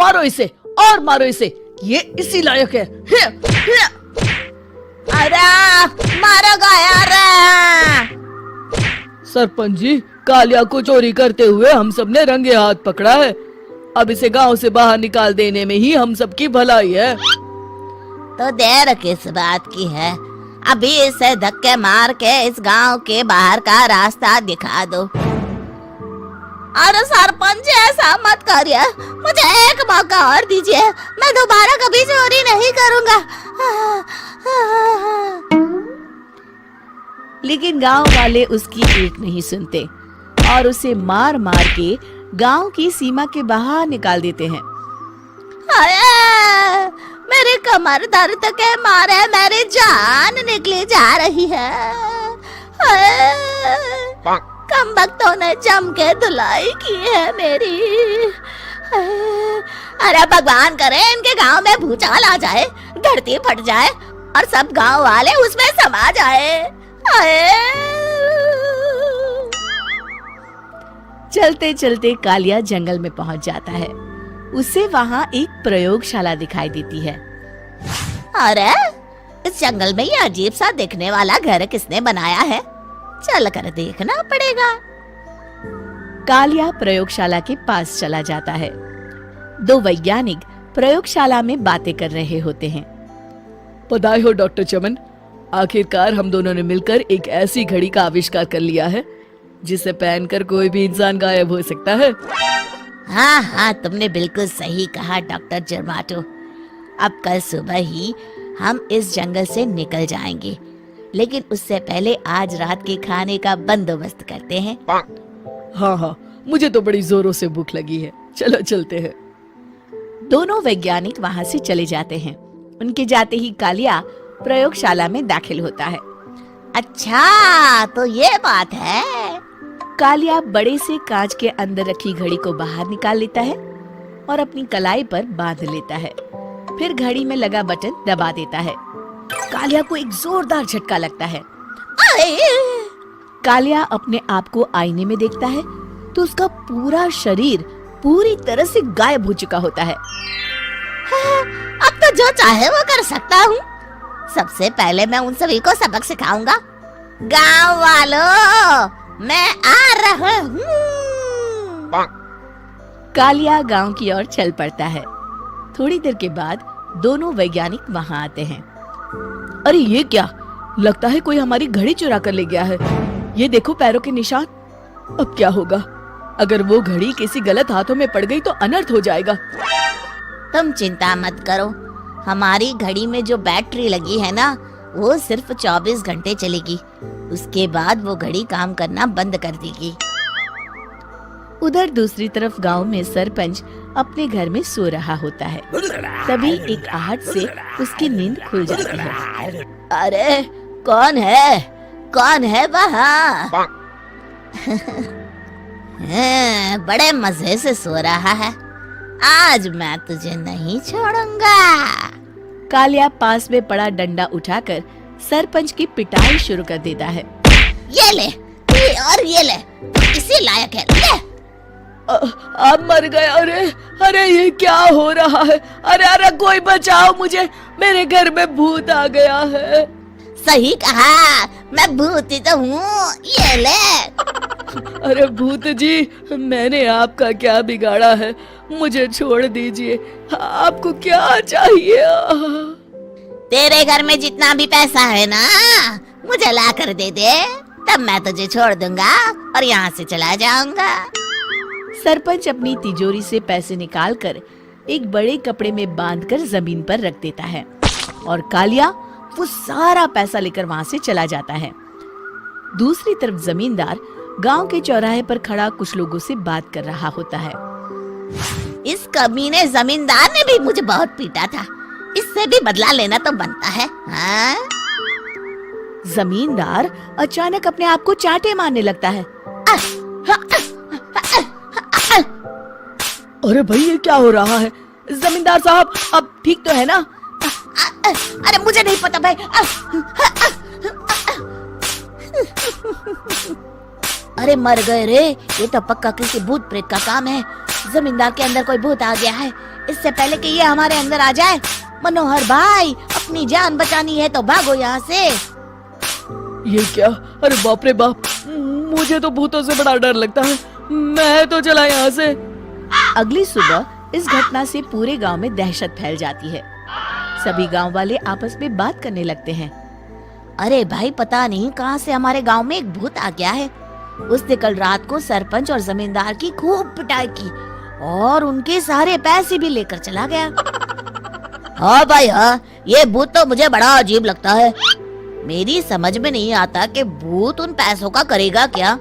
मारो इसे और मारो इसे, ये इसी लायक है। अरे मारो यार। सरपंच जी, कालिया को चोरी करते हुए हम सब ने रंगे हाथ पकड़ा है। अब इसे गांव से बाहर निकाल देने में ही हम सबकी भलाई है। तो देर किस बात की है, अभी इसे धक्के मार के इस गांव के बाहर का रास्ता दिखा दो। अरे सरपंच ऐसा मत करिए, मुझे एक मौका और दीजिए, मैं दोबारा कभी चोरी नहीं करूंगा। लेकिन गांव वाले उसकी एक नहीं सुनते और उसे मार मार के गांव की सीमा के बाहर निकाल देते हैं। मेरी कमर दर्द के मारे मेरी जान निकली जा रही है। कमबख्तों ने जम के धुलाई की है मेरी। अरे भगवान करे इनके गांव में भूचाल आ जाए, धरती फट जाए और सब गांव वाले उसमें समा जाए। चलते चलते कालिया जंगल में पहुंच जाता है। उसे वहाँ एक प्रयोगशाला दिखाई देती है। अरे इस जंगल में ये अजीब सा दिखने वाला घर किसने बनाया है, चल कर देखना पड़ेगा। कालिया प्रयोगशाला के पास चला जाता है। दो वैज्ञानिक प्रयोगशाला में बातें कर रहे होते हैं। बधाई हो डॉक्टर चमन, आखिरकार हम दोनों ने मिलकर एक ऐसी घड़ी का आविष्कार कर लिया है जिसे पहनकर कोई भी इंसान गायब हो सकता है। हाँ हाँ, तुमने बिल्कुल सही कहा डॉक्टर जर्माटो। अब कल सुबह ही हम इस जंगल से निकल जाएंगे, लेकिन उससे पहले आज रात के खाने का बंदोबस्त करते हैं। हाँ हाँ, मुझे तो बड़ी जोरों से भूख लगी है, चलो चलते हैं। दोनों वैज्ञानिक वहाँ से चले जाते हैं। उनके जाते ही कालिया प्रयोगशाला में दाखिल होता है। अच्छा तो ये बात है। कालिया बड़े से कांच के अंदर रखी घड़ी को बाहर निकाल लेता है और अपनी कलाई पर बांध लेता है। फिर घड़ी में लगा बटन दबा देता है। कालिया को एक जोरदार झटका लगता है। कालिया अपने आप को आईने में देखता है तो उसका पूरा शरीर पूरी तरह से गायब हो चुका होता है। अब तो जो चाहे वो कर सकता हूँ। सबसे पहले मैं उन सभी को सबक सिखाऊंगा। गांव वालों, मैं आ रहा हूँ। कालिया गांव की ओर चल पड़ता है। थोड़ी देर के बाद दोनों वैज्ञानिक वहां आते हैं। अरे ये क्या, लगता है कोई हमारी घड़ी चुरा कर ले गया है। ये देखो पैरों के निशान। अब क्या होगा, अगर वो घड़ी किसी गलत हाथों में पड़ गई तो अनर्थ हो जाएगा। तुम चिंता मत करो, हमारी घड़ी में जो बैटरी लगी है ना, वो सिर्फ 24 घंटे चलेगी। उसके बाद वो घड़ी काम करना बंद कर देगी। उधर दूसरी तरफ गांव में सरपंच अपने घर में सो रहा होता है। तभी एक आहट से उसकी नींद खुल जाती है। अरे कौन है वहाँ? बड़े मजे से सो रहा है, आज मैं तुझे नहीं छोड़ूंगा। कालिया पास में पड़ा डंडा उठाकर सरपंच की पिटाई शुरू कर देता है। ये ले और ये ले, इसी लायक है, ले। आप मर गए। अरे ये क्या हो रहा है? अरे कोई बचाओ मुझे, मेरे घर में भूत आ गया है। सही कहा, मैं भूत ही तो हूँ, ये ले। अरे भूत जी, मैंने आपका क्या बिगाड़ा है, मुझे छोड़ दीजिए। आपको क्या चाहिए? तेरे घर में जितना भी पैसा है ना, मुझे ला कर दे दे, तब मैं तुझे छोड़ दूंगा और यहाँ से चला जाऊंगा। सरपंच अपनी तिजोरी से पैसे निकालकर एक बड़े कपड़े में बांधकर जमीन पर रख देता है और कालिया वो सारा पैसा लेकर वहाँ से चला जाता है। दूसरी तरफ जमींदार गांव के चौराहे पर खड़ा कुछ लोगों से बात कर रहा होता है। इस कमीने जमींदार ने भी मुझे बहुत पीटा था, इससे भी बदला लेना तो बनता है। हाँ? जमींदार अचानक अपने आप को चांटे मारने लगता है। अरे भाई ये क्या हो रहा है? जमींदार साहब अब ठीक तो है ना? अरे मुझे नहीं पता भाई। अरे मर गए रे, ये तो पक्का किसी भूत प्रेत का काम है। जमींदार के अंदर कोई भूत आ गया है, इससे पहले कि ये हमारे अंदर आ जाए। मनोहर भाई, अपनी जान बचानी है तो भागो यहाँ से। ये क्या? अरे बाप रे बाप, मुझे तो भूतों से बड़ा डर लगता है। मैं तो चला यहाँ से। अगली सुबह इस घटना से पूरे गांव में दहशत फैल जाती है। सभी गांव वाले आपस में बात करने लगते हैं। अरे भाई, पता नहीं कहाँ से हमारे गांव में एक भूत आ गया है। उसने कल रात को सरपंच और जमींदार की खूब पिटाई की और उनके सारे पैसे भी लेकर चला गया। हाँ भाई हाँ, ये भूत तो मुझे बड़ा अजीब लगता है। मेरी समझ में नहीं आता कि भूत उन पैसों का करेगा क्या।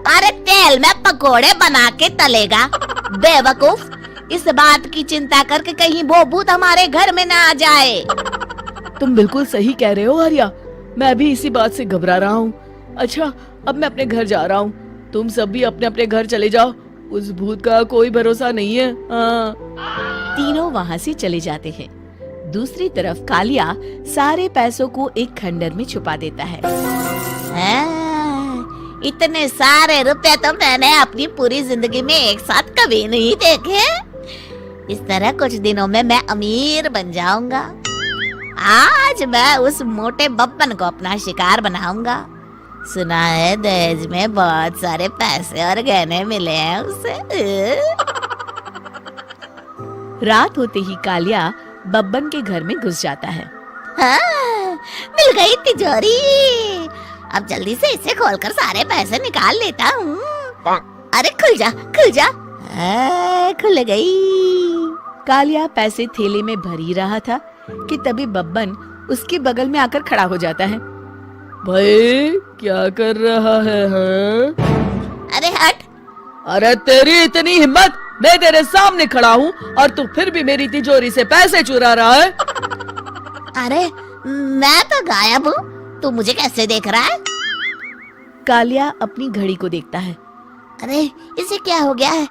अरे तेल में पकोड़े बना के तलेगा, बेवकूफ। इस बात की चिंता करके कहीं वो भूत हमारे घर में ना आ जाए। तुम बिल्कुल सही कह रहे हो आर्या, मैं भी इसी बात से घबरा रहा हूँ। अच्छा, अब मैं अपने घर जा रहा हूँ। तुम सब भी अपने अपने घर चले जाओ, उस भूत का कोई भरोसा नहीं है। हाँ। तीनों वहाँ से चले जाते हैं। दूसरी तरफ कालिया सारे पैसों को एक खंडर में छुपा देता है। इतने सारे रुपए तो मैंने अपनी पूरी जिंदगी में एक साथ कभी नहीं देखे। इस तरह कुछ दिनों में मैं अमीर बन जाऊंगा। आज मैं उस मोटे बब्बन को अपना शिकार बनाऊंगा। सुना है दहेज में बहुत सारे पैसे और गहने मिले हैं उसे। रात होते ही कालिया बब्बन के घर में घुस जाता है। हाँ, मिल गई तिजोरी। अब जल्दी से इसे खोलकर सारे पैसे निकाल लेता हूँ। अरे खुल जा, खुल जा। खुल गई। कालिया पैसे थैले में भर ही रहा था कि तभी बब्बन उसके बगल में आकर खड़ा हो जाता है। भाई क्या कर रहा है? हाँ? अरे हट। अरे तेरी इतनी हिम्मत, मैं तेरे सामने खड़ा हूँ और तू फिर भी मेरी तिजोरी से पैसे चुरा रहा है। अरे मैं तो गायब हूँ, तू मुझे कैसे देख रहा है? कालिया अपनी घड़ी को देखता है। अरे इसे क्या हो गया है?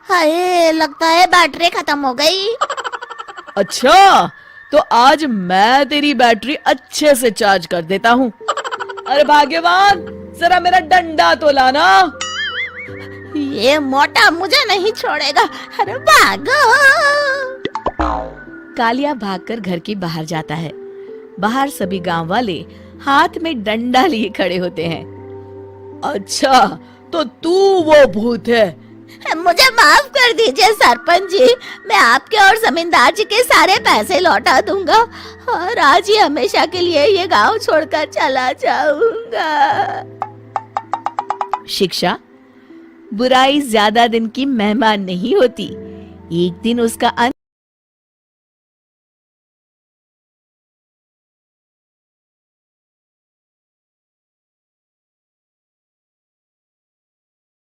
हाय, लगता है बैटरी खत्म हो गई। अच्छा, तो आज मैं तेरी बैटरी अच्छे से चार्ज कर देता हूँ। अरे भाग्यवान, जरा मेरा डंडा तो लाना। ये मोटा मुझे नहीं छोड़ेगा। अरे भागो। कालिया भागकर घर के बाहर जाता है। बाहर सभी गांव वाले हाथ में डंडा लिए खड़े होते हैं। अच्छा, तो तू वो भूत है? मुझे माफ कर दीजिए सरपंच जी, मैं आपके और जमींदार जी के सारे पैसे लौटा दूंगा और आज ही हमेशा के लिए ये गांव छोड़कर चला जाऊंगा। शिक्षा, बुराई ज्यादा दिन की मेहमान नहीं होती, एक दिन उसका अंत